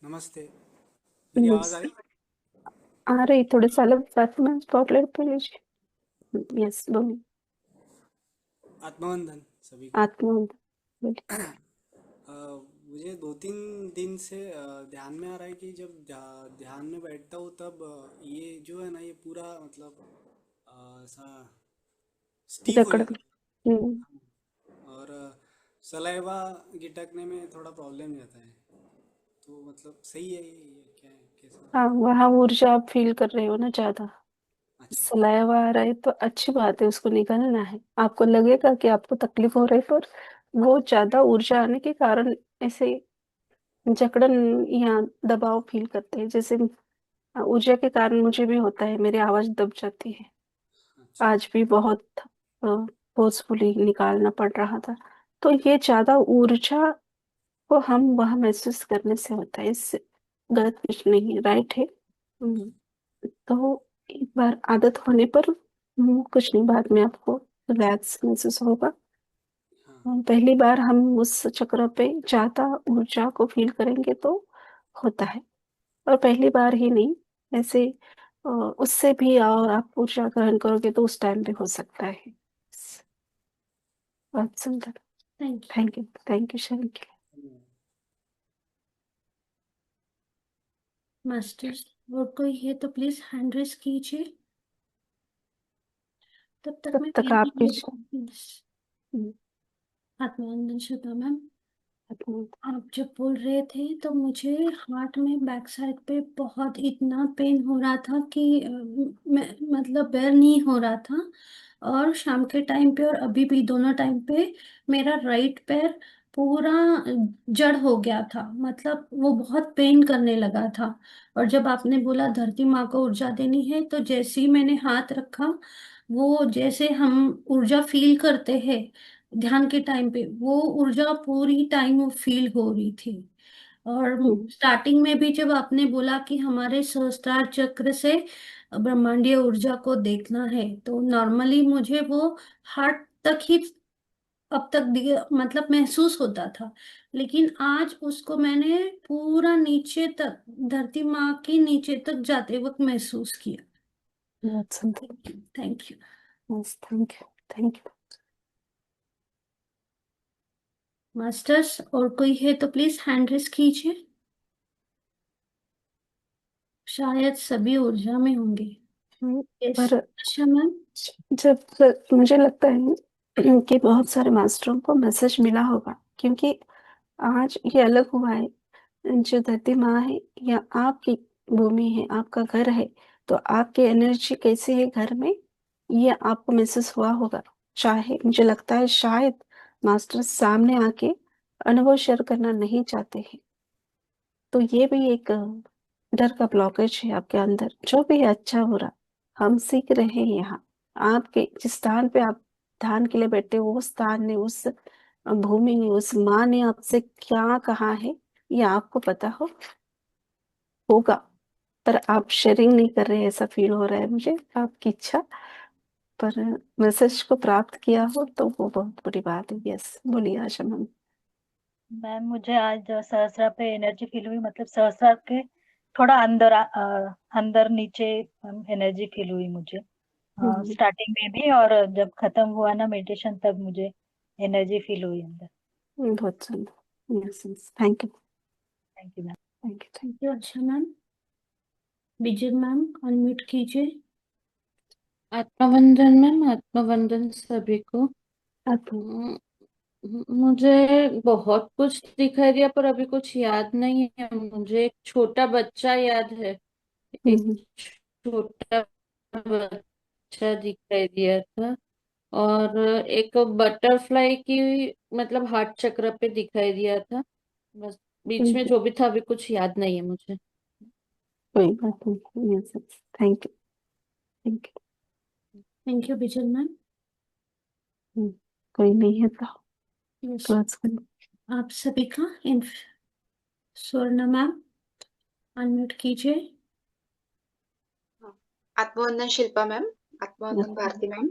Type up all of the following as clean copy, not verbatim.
नमस्ते। मेरी आवाज आ रही? आ रही थोड़े सा अलग बात में स्पॉटलाइट पे लीजिए। यस बोलिए। आत्मवंदन सभी को। आत्मवंत बोलिए। मुझे 2-3 दिन से ध्यान में आ रहा है कि जब ध्यान में बैठता हूँ तब ये जो है ना ये पूरा मतलब ऐसा स्टीफ हो जकड़ जाता है और सलाइवा गिटकने में थोड़ा प्रॉब्लम रहता है। तो मतलब सही है ये क्या है कैसा? हाँ, वहाँ ऊर्जा आप फील कर रहे हो ना ज्यादा। अच्छा। सलाइवा आ रहा है तो अच्छी बात है, उसको निकालना है। आपको लगेगा कि आपको तकलीफ हो रही है, पर वो ज्यादा ऊर्जा आने के कारण ऐसे जकड़न या दबाव फील करते हैं। जैसे ऊर्जा के कारण मुझे भी होता है, मेरी आवाज दब जाती है। अच्छा। आज भी बहुत फोर्सफुली निकालना पड़ रहा था। तो ये ज्यादा ऊर्जा को हम वह महसूस करने से होता है, इससे गलत कुछ नहीं है, राइट है। तो एक बार आदत होने पर कुछ नहीं, बाद में आपको रिलैक्स महसूस होगा। हाँ। पहली बार हम उस चक्र पे ज्यादा ऊर्जा को फील करेंगे तो होता है। और पहली बार ही नहीं, ऐसे उससे भी और आप ऊर्जा ग्रहण करोगे तो उस टाइम पे हो सकता है। बहुत सुंदर। Thank you. Thank you. Thank you sharing के धन्यवाद। मास्टर्स और कोई है तो प्लीज हैंड रेस कीजिए। तब तक लिए। मैं तब तक आपकी आत्मवंदन शुदा मैम। अपनी आप जब बोल रहे थे तो मुझे हार्ट में बैक साइड पे बहुत इतना पेन हो रहा था कि मैं मतलब बेर नहीं हो रहा था। और शाम के टाइम पे और अभी भी दोनों टाइम पे मेरा राइट पैर पूरा जड़ हो गया था, मतलब वो बहुत पेन करने लगा था। और जब आपने बोला धरती माँ को ऊर्जा देनी है, तो जैसे ही मैंने हाथ रखा, वो जैसे हम ऊर्जा फील करते हैं ध्यान के टाइम पे, वो ऊर्जा पूरी टाइम वो फील हो रही थी। और स्टार्टिंग में भी जब आपने बोला कि हमारे सहस्त्रार चक्र से ब्रह्मांडीय ऊर्जा को देखना है, तो नॉर्मली मुझे वो हार्ट तक ही अब तक मतलब महसूस होता था। लेकिन आज उसको मैंने पूरा नीचे तक, धरती माँ के नीचे तक जाते वक्त महसूस किया। बहुत सुंदर। Thank you. Thank you. Yes thank you. Thank you. Masters और कोई है तो प्लीज हैंड रेस कीजिए। शायद सभी ऊर्जा में होंगे। यस पर अच्छा मैम। जब मुझे लगता है कि बहुत सारे मास्टरों को मैसेज मिला होगा, क्योंकि आज ये अलग हुआ है। जो धरती माँ है या आपकी भूमि है, आपका घर है, तो आपकी एनर्जी कैसी है घर में, ये आपको महसूस हुआ होगा। चाहे मुझे लगता है शायद मास्टर सामने आके अनुभव शेयर करना नहीं चाहते हैं। तो ये भी एक डर का ब्लॉकेज है आपके अंदर। जो भी है अच्छा बुरा हम सीख रहे हैं यहाँ। आपके जिस स्थान पे आप ध्यान के लिए बैठे हो, उस स्थान ने, उस भूमि ने, उस माँ ने आपसे क्या कहा है, ये आपको पता होगा। पर आप शेयरिंग नहीं कर रहे, ऐसा फील हो रहा है मुझे, आपकी इच्छा। पर मैसेज को प्राप्त किया हो तो वो बहुत बड़ी बात है। यस बोलिए आशा मैम। मैम मुझे आज सहस्रा पे एनर्जी फील हुई, मतलब सहस्रा के थोड़ा अंदर अंदर नीचे एनर्जी फील हुई मुझे। हम्म, स्टार्टिंग में भी और जब खत्म हुआ ना मेडिटेशन तब मुझे एनर्जी फील हुई अंदर। बहुत सुंदर। Yes thank you. Thank you ma'am. Thank you. Thank you. अच्छा मैम, विजय मैम अनम्यूट कीजिए। आत्मवंदन मैम, आत्मवंदन सभी को। आप म- मुझे बहुत कुछ दिखाई दिया पर अभी कुछ याद नहीं है। मुझे एक छोटा बच्चा याद है। एक हम्म, छोटा बच्चा दिखाई दिया था। और एक बटरफ्लाई की मतलब हार्ट चक्र पे दिखाई दिया था। बस बीच में हम्म, जो भी था अभी कुछ याद नहीं है मुझे। कोई बात नहीं। Yes thank you. Thank thank you Vijay ma'am. You. कोई नहीं है तो यस क्लोज कर। आप सभी का इन स्वर्ण मैम अनम्यूट कीजिए। आत्मवंदन शिल्पा मैम, आत्मवंदन भारती मैम।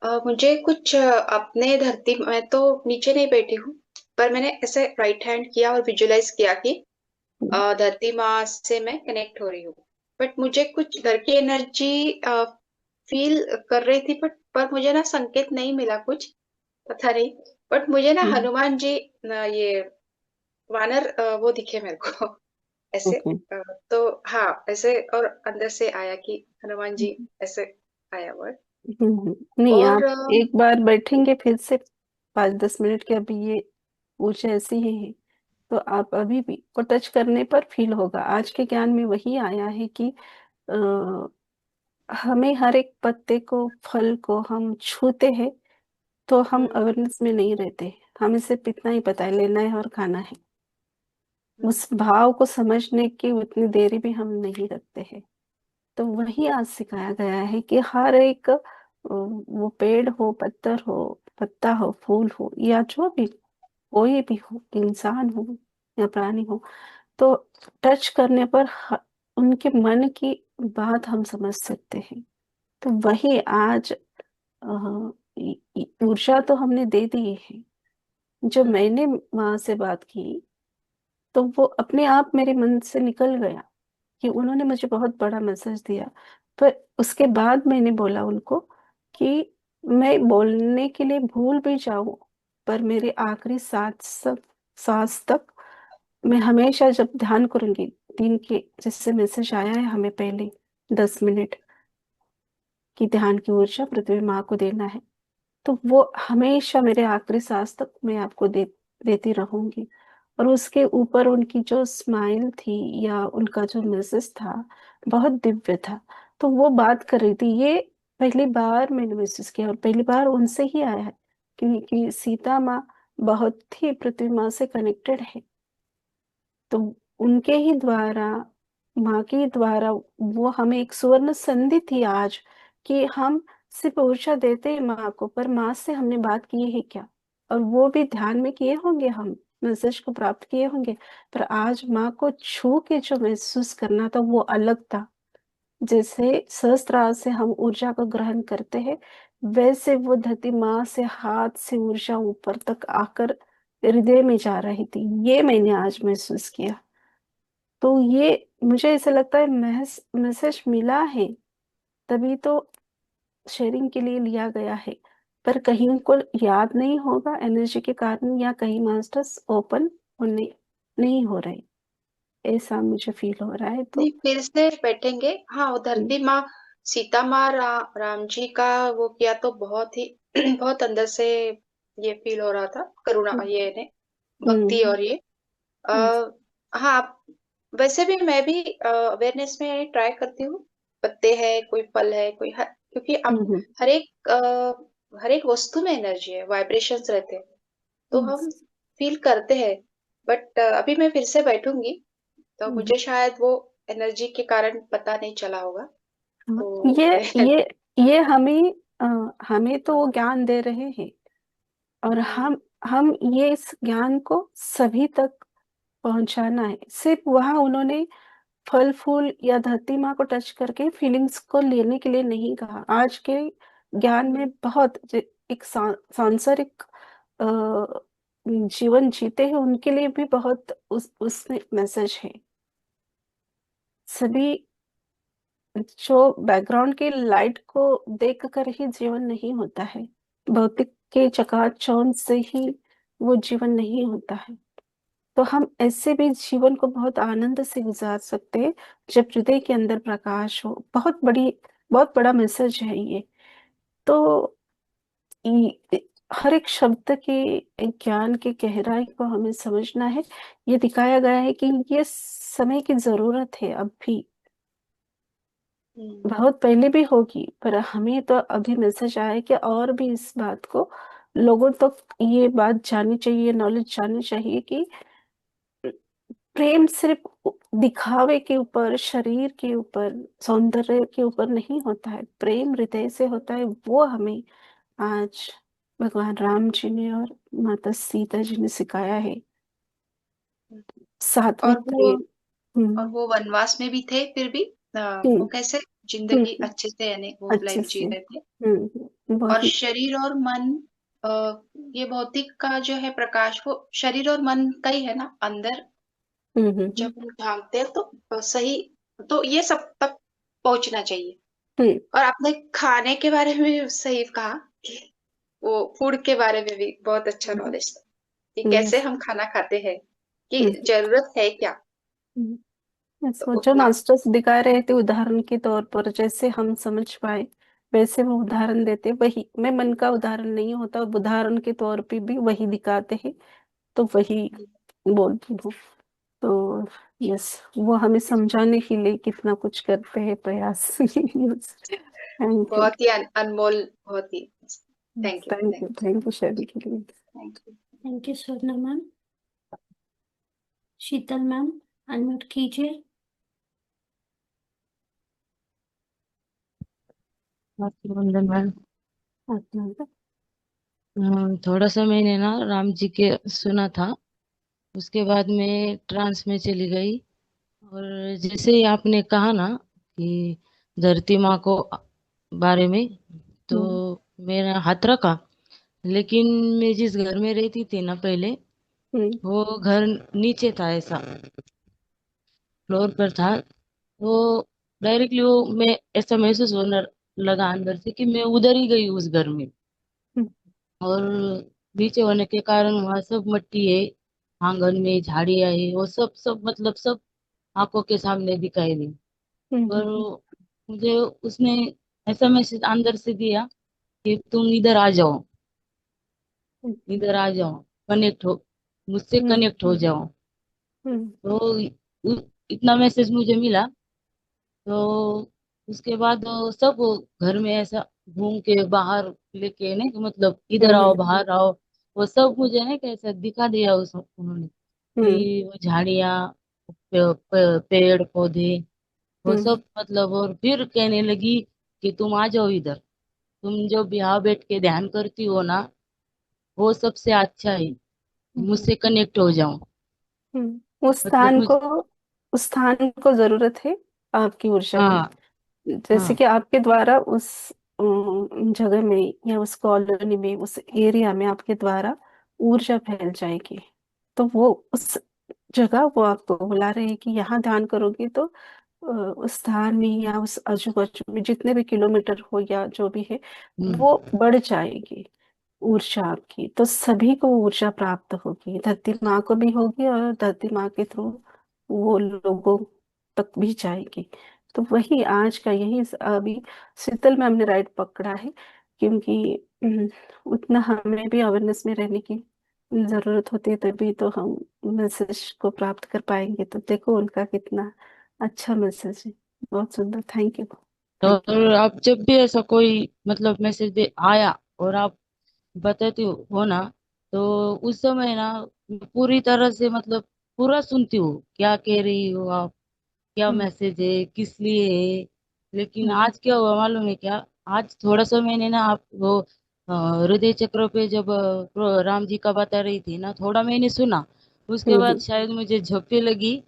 मुझे कुछ अपने धरती में तो नीचे नहीं बैठी हूँ, पर मैंने ऐसे राइट हैंड किया और विजुलाइज किया कि धरती माँ से मैं कनेक्ट हो रही हूँ। बट मुझे कुछ घर की एनर्जी फील कर रही थी, बट पर मुझे ना संकेत नहीं मिला कुछ, पता नहीं। बट मुझे ना हम्म, हनुमान जी ये वानर वो दिखे मेरे को ऐसे। ओके। तो हाँ, ऐसे और अंदर से आया कि हनुमान जी ऐसे आया वर्ड। नहीं, और आप एक बार बैठेंगे फिर से 5-10 मिनट के, अभी ये ऊर्जा ऐसी ही है, तो आप अभी भी को टच करने पर फील होगा। आज के ज्ञान में वही आया है कि आ, हमें हर एक पत्ते को, फल को हम छूते हैं तो हम हम्म, अवेयरनेस में नहीं रहते। हमें सिर्फ इतना ही पता है, लेना है और खाना है। हम्म, उस भाव को समझने की उतनी देरी भी हम नहीं रखते हैं। तो वही आज सिखाया गया है कि हर एक वो पेड़ हो, पत्थर हो, पत्ता हो, फूल हो, या जो भी कोई भी हो, इंसान हो या प्राणी हो, तो टच करने पर उनके मन की बात हम समझ सकते हैं। तो वही आज ऊर्जा तो हमने दे दी है। जो हम्म, मैंने माँ से बात की, तो वो अपने आप मेरे मन से निकल गया कि उन्होंने मुझे बहुत बड़ा मैसेज दिया। पर उसके बाद मैंने बोला उनको कि मैं बोलने के लिए भूल भी जाऊं, पर मेरे आखिरी सांस तक मैं हमेशा जब ध्यान करूंगी, दिन के जैसे मैसेज आया है हमें पहले 10 मिनट की ध्यान की ऊर्जा पृथ्वी माँ को देना है, तो वो हमेशा मेरे आखिरी सांस तक मैं आपको देती रहूंगी। और उसके ऊपर उनकी जो स्माइल थी या उनका जो मैसेज था, बहुत दिव्य था। तो वो बात कर रही थी, ये पहली बार मैंने महसूस किया और पहली बार उनसे ही आया है कि सीता माँ बहुत ही पृथ्वी माँ से कनेक्टेड है। तो उनके ही द्वारा, माँ के द्वारा, वो हमें एक सुवर्ण संधि थी आज कि हम सिर्फ ऊर्जा देते हैं माँ को, पर माँ से हमने बात की है क्या, और वो भी ध्यान में किए होंगे, हम मैसेज को प्राप्त किए होंगे, पर आज माँ को छू के जो महसूस करना था वो अलग था। जैसे सहस्त्रार से हम ऊर्जा को ग्रहण करते हैं, वैसे वो धरती माँ से हाथ से ऊर्जा ऊपर तक आकर हृदय में जा रही थी। ये मैंने आज महसूस किया। तो ये मुझे ऐसा लगता है महज मैसेज मिला है, तभी तो शेयरिंग के लिए लिया गया है। पर कहीं उनको याद नहीं होगा एनर्जी के कारण, या कहीं मास्टर्स ओपन होने नहीं हो रहे, ऐसा मुझे फील हो रहा है। तो नहीं, फिर से बैठेंगे। हाँ, वो हम्म, धरती माँ, सीता माँ, राम जी का वो किया तो बहुत ही बहुत अंदर से ये फील हो रहा था, करुणा हम्म, ये ने भक्ति हम्म, और ये हम्म, हाँ। वैसे भी मैं भी अवेयरनेस में ट्राई करती हूँ। पत्ते है, कोई फल है, कोई क्योंकि अब हम्म, हर एक वस्तु में एनर्जी है, वाइब्रेशंस रहते हैं, तो हम्म, हम फील करते हैं। बट अभी मैं फिर से बैठूंगी, तो हम्म, मुझे शायद वो एनर्जी के कारण पता नहीं चला होगा। हाँ। तो ये मैं ये ये हमें तो वो ज्ञान दे रहे हैं, और हम्म, हम ये इस ज्ञान को सभी तक पहुंचाना है। सिर्फ वहां उन्होंने फल फूल या धरती माँ को टच करके फीलिंग्स को लेने के लिए नहीं कहा। आज के ज्ञान में बहुत एक सांसारिक जीवन जीते हैं उनके लिए भी बहुत उसमें मैसेज है। सभी जो बैकग्राउंड के लाइट को देख कर ही जीवन नहीं होता है, भौतिक के चकाचौंध से ही वो जीवन नहीं होता है। तो हम ऐसे भी जीवन को बहुत आनंद से गुजार सकते हैं जब हृदय के अंदर प्रकाश हो। बहुत बड़ा मैसेज है ये। तो हर एक शब्द के एक ज्ञान की गहराई को हमें समझना है। ये दिखाया गया है कि ये समय की जरूरत है अब भी, हम्म, बहुत पहले भी होगी, पर हमें तो अभी मैसेज आया है कि और भी इस बात को लोगों तक ये बात जानी चाहिए, नॉलेज जानी चाहिए कि प्रेम सिर्फ दिखावे के ऊपर, शरीर के ऊपर, सौंदर्य के ऊपर नहीं होता है। प्रेम हृदय से होता है। वो हमें आज भगवान राम जी ने और माता सीता जी ने सिखाया है, हम्म। सात्विक और वो प्रेम। हम्म, वनवास में भी थे, फिर भी वो हम्म, कैसे हम्म, जिंदगी अच्छे से, यानी वो अच्छे लाइफ जी से। रहे थे। और वही। शरीर और मन, अ, ये भौतिक का जो है प्रकाश, वो शरीर और मन का ही है ना अंदर। जब हम झांकते हैं तो सही, तो ये सब तक पहुंचना चाहिए। हम्म, और आपने खाने के बारे में भी सही कहा कि वो फूड के बारे में भी बहुत अच्छा नॉलेज था कि कैसे यस। हम खाना खाते हैं, कि जरूरत है क्या। यस, तो वो जो उतना मास्टर्स दिखा रहे थे उदाहरण के तौर पर, जैसे हम समझ पाए वैसे वो उदाहरण देते, वही मैं मन का उदाहरण नहीं होता, उदाहरण के तौर पे भी वही दिखाते हैं, तो वही बोलती हूँ। तो यस, वो हमें समझाने के लिए कितना कुछ करते हैं प्रयास। Thank you. बहुत ही अनमोल, बहुत ही thank you, thank you, thank you share के लिए। Thank you. Thank you Swapna ma'am. Sheetal ma'am, unmute कीजिए। वंदन मैम। अच्छा। थोड़ा सा मैंने ना राम जी के सुना था, उसके बाद मैं ट्रांस में चली गई। और जैसे ही आपने कहा ना कि धरती माँ को बारे में, तो मेरा हाथ रखा। लेकिन मैं जिस घर में रहती थी ना पहले, वो घर नीचे था, ऐसा फ्लोर पर था। वो डायरेक्टली वो मैं ऐसा महसूस होने लगा अंदर से कि मैं उधर ही गई उस घर में। और नीचे होने के कारण वहां सब मिट्टी है, आंगन में झाड़ियां है, वो सब सब मतलब सब आंखों के सामने दिखाई दी। पर मुझे उसने ऐसा मैसेज अंदर से दिया कि तुम इधर आ जाओ, कनेक्ट हो, मुझसे कनेक्ट हो जाओ। तो इतना मैसेज मुझे मिला। तो उसके बाद वो सब वो घर में ऐसा घूम के बाहर लेके नहीं, तो मतलब इधर आओ बाहर आओ, वो सब मुझे ना कैसा दिखा दिया उस उन्होंने कि वो झाड़ियाँ, पेड़ पौधे, वो सब मतलब। और फिर कहने लगी कि तुम आ जाओ इधर, तुम जो यहाँ बैठ के ध्यान करती हो ना, वो सबसे अच्छा है, मुझसे कनेक्ट हो जाओ। उस मतलब स्थान मुझ को, उस स्थान को जरूरत है आपकी ऊर्जा की। हाँ जैसे हाँ। कि आपके द्वारा उस जगह में या उस कॉलोनी में, उस एरिया में आपके द्वारा ऊर्जा फैल जाएगी। तो वो उस जगह वो आपको बुला रहे हैं कि यहाँ ध्यान करोगे तो उस स्थान में या उस आजू बाजू में जितने भी किलोमीटर हो या जो भी है, हम्म वो बढ़ जाएगी ऊर्जा आपकी। तो सभी को ऊर्जा प्राप्त होगी, धरती माँ को भी होगी और धरती माँ के थ्रू वो लोगों तक भी जाएगी। तो वही आज का यही अभी शीतल में हमने राइट पकड़ा है, क्योंकि उतना हमें भी अवेयरनेस में रहने की जरूरत होती है, तभी तो हम मैसेज को प्राप्त कर पाएंगे। तो देखो उनका कितना अच्छा मैसेज है, बहुत सुंदर। थैंक यू, तो थैंक यू। और आप जब भी ऐसा कोई मतलब मैसेज दे आया और आप बताती हो ना, तो उस समय ना मैं पूरी तरह से मतलब पूरा सुनती हूँ, क्या कह रही हो आप, क्या हम्म, मैसेज है, किस लिए है। लेकिन हम्म, आज क्या हुआ मालूम है क्या? आज थोड़ा सा मैंने ना आप वो हृदय चक्र पे जब राम जी का बता रही थी ना, थोड़ा मैंने सुना। उसके बाद हम्म, शायद मुझे झपकी लगी।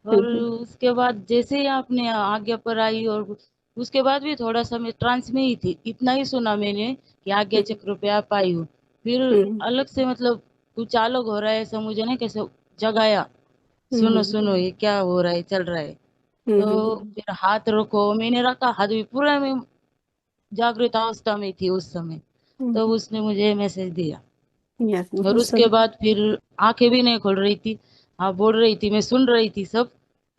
और हम्म, उसके बाद जैसे ही आपने आज्ञा पर आई, और उसके बाद भी थोड़ा सा मैं ट्रांस में ही थी, इतना ही सुना मैंने कि आज्ञा हम्म, चक्र पे आप आई हो। फिर हम्म, अलग से मतलब कुछ अलग हो रहा है ऐसा मुझे ना कैसे जगाया, सुनो हम्म, सुनो ये क्या हो रहा है, चल रहा है। हम्म, तो फिर हाथ रखो, मैंने रखा हाथ भी, पूरा मैं जागृत अवस्था में थी उस समय। तो उसने मुझे मैसेज दिया। यस, और बहुत उसके सुंदर। बाद फिर आंखें भी नहीं खोल रही थी, हाँ बोल रही थी, मैं सुन रही थी सब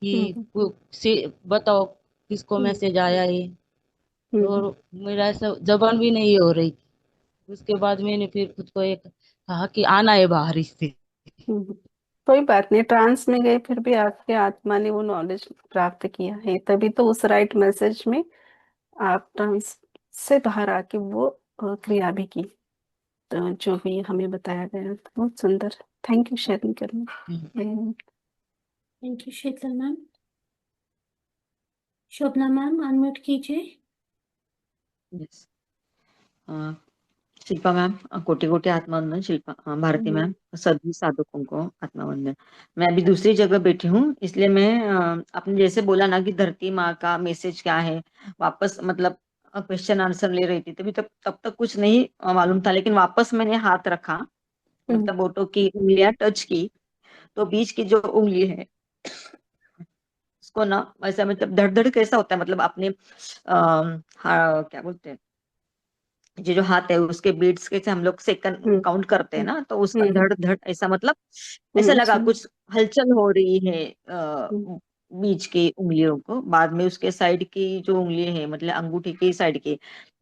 कि हम्म, से बताओ किसको हम्म, मैसेज आया है। हम्म, और मेरा ऐसा जबान भी नहीं हो रही थी। उसके बाद मैंने फिर खुद को एक कहा कि आना है बाहर इससे। हम्म। कोई बात नहीं, ट्रांस में गए फिर भी आपके आत्मा ने वो नॉलेज प्राप्त किया है, तभी तो उस राइट मैसेज में आप ट्रांस से बाहर आके वो क्रिया भी की। तो जो भी हमें बताया गया, तो बहुत सुंदर। थैंक यू शेयरिंग करने। हम्म, thank you Sheetal ma'am. Shobhana ma'am, unmute कीजिए। यस। शिल्पा मैम, कोटि कोटि आत्मा वंदन। शिल्पा भारती मैम, सभी साधकों को आत्मा वंदन। मैं अभी दूसरी जगह बैठी हूँ, इसलिए मैं आपने जैसे बोला ना कि धरती माँ का मैसेज क्या है, वापस मतलब क्वेश्चन आंसर ले रही थी, तभी तब तक कुछ नहीं मालूम था, लेकिन वापस मैंने हाथ रखा, मतलब ओटो की उंगलियां टच की, तो बीच की जो उंगली है उसको ना ऐसा, मतलब धड़ धड़ कैसा होता है, मतलब अपने क्या बोलते हैं, ये जो हाथ है उसके बीट्स के से हम लोग सेकंड काउंट करते हैं ना, तो उसका धड़ धड़ ऐसा, मतलब ऐसा लगा कुछ हलचल हो रही है बीच की उंगलियों को। बाद में उसके साइड की जो उंगली है, मतलब अंगूठी की साइड की,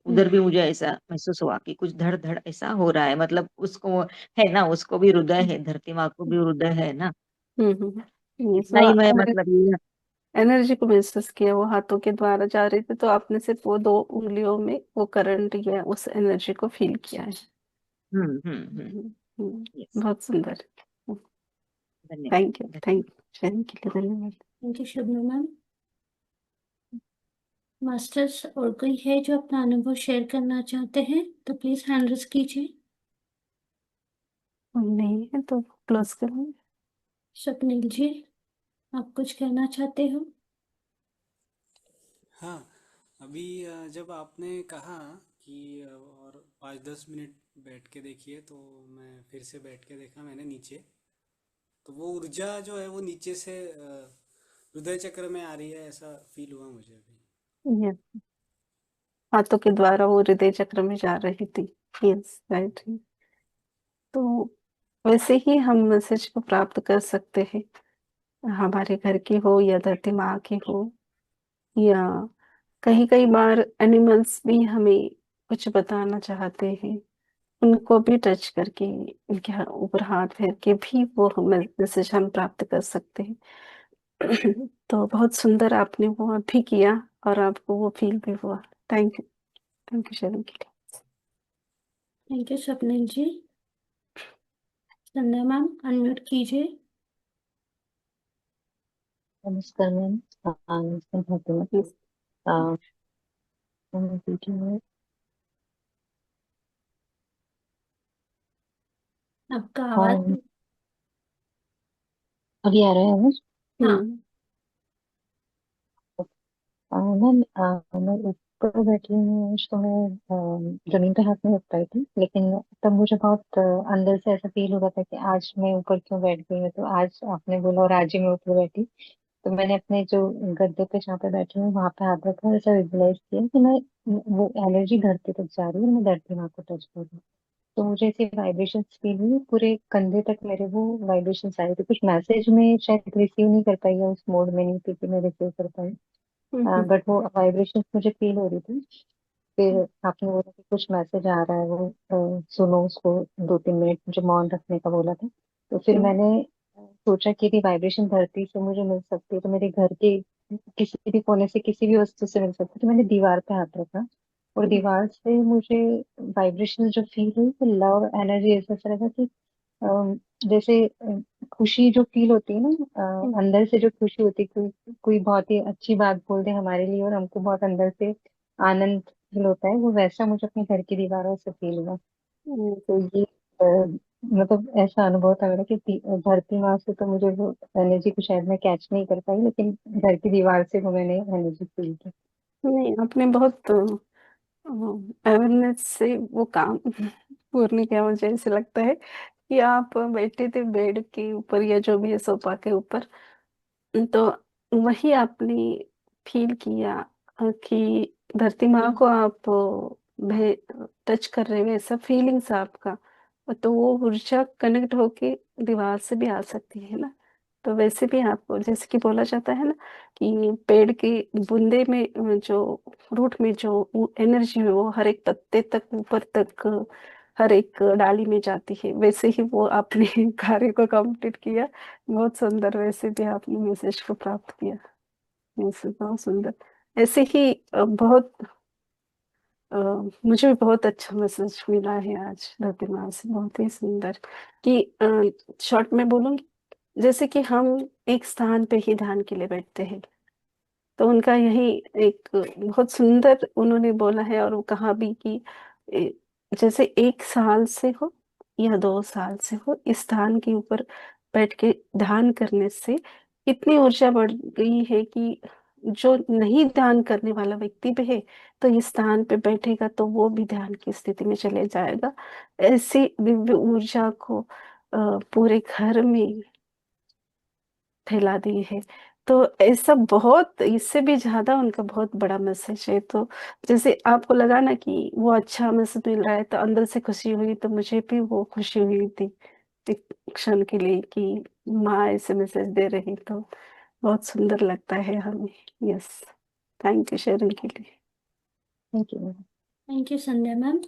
उधर भी मुझे ऐसा महसूस हुआ कि कुछ धड़ धड़ ऐसा हो रहा है, मतलब उसको है ना, उसको भी हृदय है, धरती माँ को भी हृदय है ना। ये इतना ही मैं मतलब ये एनर्जी को महसूस किया, वो हाथों के द्वारा जा रही थी, तो आपने सिर्फ वो 2 उंगलियों में वो करंट या उस एनर्जी को फील किया है। यस, बहुत सुंदर। धन्यवाद। Thank you, thank you sharing के लिए, धन्यवाद। Thank you Shabnam ma'am. Masters और कोई है जो अपना अनुभव शेयर करना चाहते हैं तो प्लीज हैंड रेज कीजिए। नहीं है तो क्लोज करेंगे। स्वप्निल जी, आप कुछ कहना चाहते हो? हाँ, अभी जब आपने कहा कि और 5-10 मिनट बैठ के देखिए, तो मैं फिर से बैठ के देखा मैंने नीचे, तो वो ऊर्जा जो है वो नीचे से हृदय चक्र में आ रही है, ऐसा फील हुआ मुझे अभी। ये हाथों के द्वारा वो हृदय चक्र में जा रही थी। Yes, right. तो वैसे ही हम मैसेज को प्राप्त कर सकते हैं, हमारे घर की हो या धरती माँ की हो, या कई कई बार एनिमल्स भी हमें कुछ बताना चाहते हैं, उनको भी टच करके, उनके ऊपर हाथ फेर के भी वो हम मैसेज हम प्राप्त कर सकते हैं। तो बहुत सुंदर आपने वो अभी किया, और आपको वो फील भी हुआ। Thank you, thank you sharing के लिए। Thank you Swapnil ji. Sandhya ma'am, unmute कीजिए। नमस्कार मैम। नमस्कार फातिमा। Yes. आ, मैं पूछी हूँ, आपका आवाज अभी आ रहा है आवाज? हाँ। मैम, मैं ऊपर बैठी हूँ आज, तो मैं जमीन पे हाथ नहीं रख पाई थी, लेकिन तब मुझे बहुत अंदर से ऐसा फील हो रहा था कि आज मैं ऊपर क्यों बैठ गई हूँ। तो आज आपने बोला और आज ही मैं ऊपर बैठी, तो मैंने अपने जो गद्दे पे जहाँ पे बैठी हूँ वहां पे हाथ रखा और ऐसा विजुलाइज किया कि मैं, वो एनर्जी धरती तक जा रही है और मैं धरती माँ को टच कर रही हूँ। तो मुझे ऐसी वाइब्रेशन फील हुई, पूरे कंधे तक मेरे वो वाइब्रेशन आए थे। कुछ मैसेज में शायद रिसीव नहीं कर पाई, या उस मोड में नहीं थी कि मैं रिसीव कर पाई, बट वो वाइब्रेशन मुझे फील हो रही थी। फिर आपने बोला कि कुछ मैसेज आ रहा है, वो सुनो उसको, 2-3 मिनट मुझे मौन रखने का बोला था। तो फिर मैंने सोचा कि यदि वाइब्रेशन धरती से मुझे मिल सकती है तो मेरे घर के किसी भी कोने से, किसी भी वस्तु से मिल सकती है। तो मैंने दीवार पे हाथ रखा, और दीवार से मुझे वाइब्रेशन जो फील हुई, तो लव एनर्जी, ऐसा लगा कि जैसे खुशी जो फील होती है ना, अंदर से जो खुशी होती है, कोई कोई बहुत ही अच्छी बात बोल दे हमारे लिए और हमको बहुत अंदर से आनंद फील होता है, वो वैसा मुझे अपने घर की दीवारों से फील हुआ। तो ये मतलब ऐसा अनुभव था मेरा कि धरती माँ से तो मुझे वो एनर्जी को शायद मैं कैच नहीं कर पाई, लेकिन घर की दीवार से वो मैंने एनर्जी फील की। नहीं, आपने बहुत अवेयरनेस से वो काम पूर्ण किया। मुझे ऐसे लगता है कि आप बैठे थे बेड के ऊपर या जो भी है सोफा के ऊपर, तो वही आपने फील किया कि धरती माँ को आप भे टच कर रहे हो, ऐसा फीलिंग्स आपका। तो वो ऊर्जा कनेक्ट होके दीवार से भी आ सकती है ना। तो वैसे भी आपको, जैसे कि बोला जाता है ना कि पेड़ की बूंदे में जो रूट में जो एनर्जी है वो हर एक पत्ते तक, ऊपर तक, हर एक डाली में जाती है, वैसे ही वो आपने कार्य को कंप्लीट किया। बहुत सुंदर, वैसे भी आपने मैसेज को प्राप्त किया। मैसेज बहुत सुंदर। ऐसे ही बहुत अ, मुझे भी बहुत अच्छा मैसेज मिला है आज धरती माँ से, बहुत ही सुंदर। कि शॉर्ट में बोलूंगी, जैसे कि हम एक स्थान पे ही ध्यान के लिए बैठते हैं, तो उनका यही एक बहुत सुंदर उन्होंने बोला है, और वो कहा भी कि ए, जैसे 1 साल से हो या 2 साल से हो, इस स्थान के ऊपर बैठ के ध्यान करने से इतनी ऊर्जा बढ़ गई है कि जो नहीं ध्यान करने वाला व्यक्ति भी है तो इस स्थान पे बैठेगा तो वो भी ध्यान की स्थिति में चले जाएगा। ऐसी दिव्य ऊर्जा को पूरे घर में फैला दी है। तो ऐसा बहुत, इससे भी ज्यादा उनका बहुत बड़ा मैसेज है। तो जैसे आपको लगा ना कि वो अच्छा मैसेज मिल रहा है तो अंदर से खुशी हुई, तो मुझे भी वो खुशी हुई थी एक क्षण के लिए कि माँ ऐसे मैसेज दे रही, तो बहुत सुंदर लगता है हमें। यस, थैंक यू शेयरिंग के लिए। Thank you. Thank you Sandhya ma'am.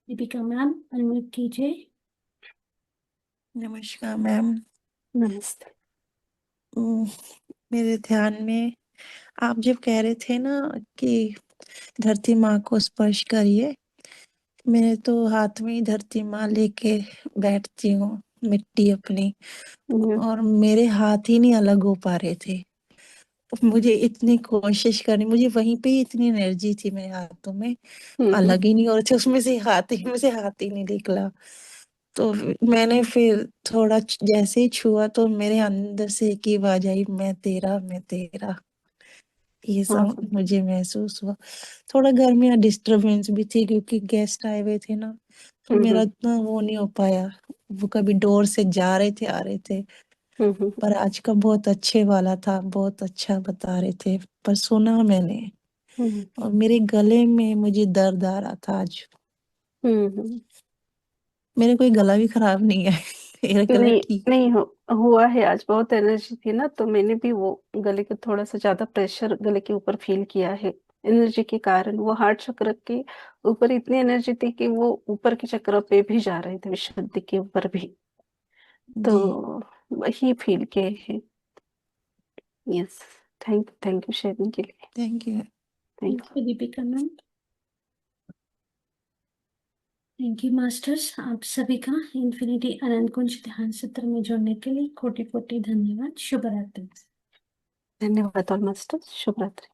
Deepika ma'am unmute कीजिए। नमस्कार मैम। नमस्ते। मेरे ध्यान में आप जब कह रहे थे ना कि धरती माँ को स्पर्श करिए, मेरे तो हाथ में ही धरती माँ लेके बैठती हूँ मिट्टी अपनी, और मेरे हाथ ही नहीं अलग हो पा रहे थे। मुझे इतनी कोशिश करनी, मुझे वहीं पे ही इतनी एनर्जी थी मेरे हाथों में, अलग ही नहीं हो रहे थे, उसमें से हाथ ही नहीं निकला। तो मैंने फिर थोड़ा जैसे ही छुआ तो मेरे अंदर से एक ही आवाज आई, मैं तेरा, मैं तेरा। ये सब मुझे महसूस हुआ। थोड़ा घर में डिस्टरबेंस भी थी क्योंकि गेस्ट आए हुए थे ना, तो मेरा इतना वो नहीं हो पाया। वो कभी डोर से जा रहे थे, आ रहे थे, पर आज का बहुत अच्छे वाला था, बहुत अच्छा बता रहे थे, पर सुना मैंने, और मेरे गले में मुझे दर्द आ रहा था आज। मेरा कोई गला भी खराब नहीं है मेरा गला नहीं ठीक। नहीं हुआ है, आज बहुत एनर्जी थी ना, तो मैंने भी वो गले के थोड़ा सा ज्यादा प्रेशर गले के ऊपर फील किया है एनर्जी के कारण। वो हार्ट चक्र के ऊपर इतनी एनर्जी थी कि वो ऊपर के चक्र पे भी जा रहे थे, विशुद्धि के ऊपर भी, तो जी वही फील किए हैं। यस, थैंक यू शेयरिंग के लिए। Thank you. Thank thank you Deepika ma'am. Thank you masters, आप सभी का इन्फिनिटी अनंत कुंज ध्यान सत्र में जुड़ने के लिए कोटि कोटि धन्यवाद। शुभ रात्रि। धन्यवाद ऑल मास्टर, शुभ रात्रि।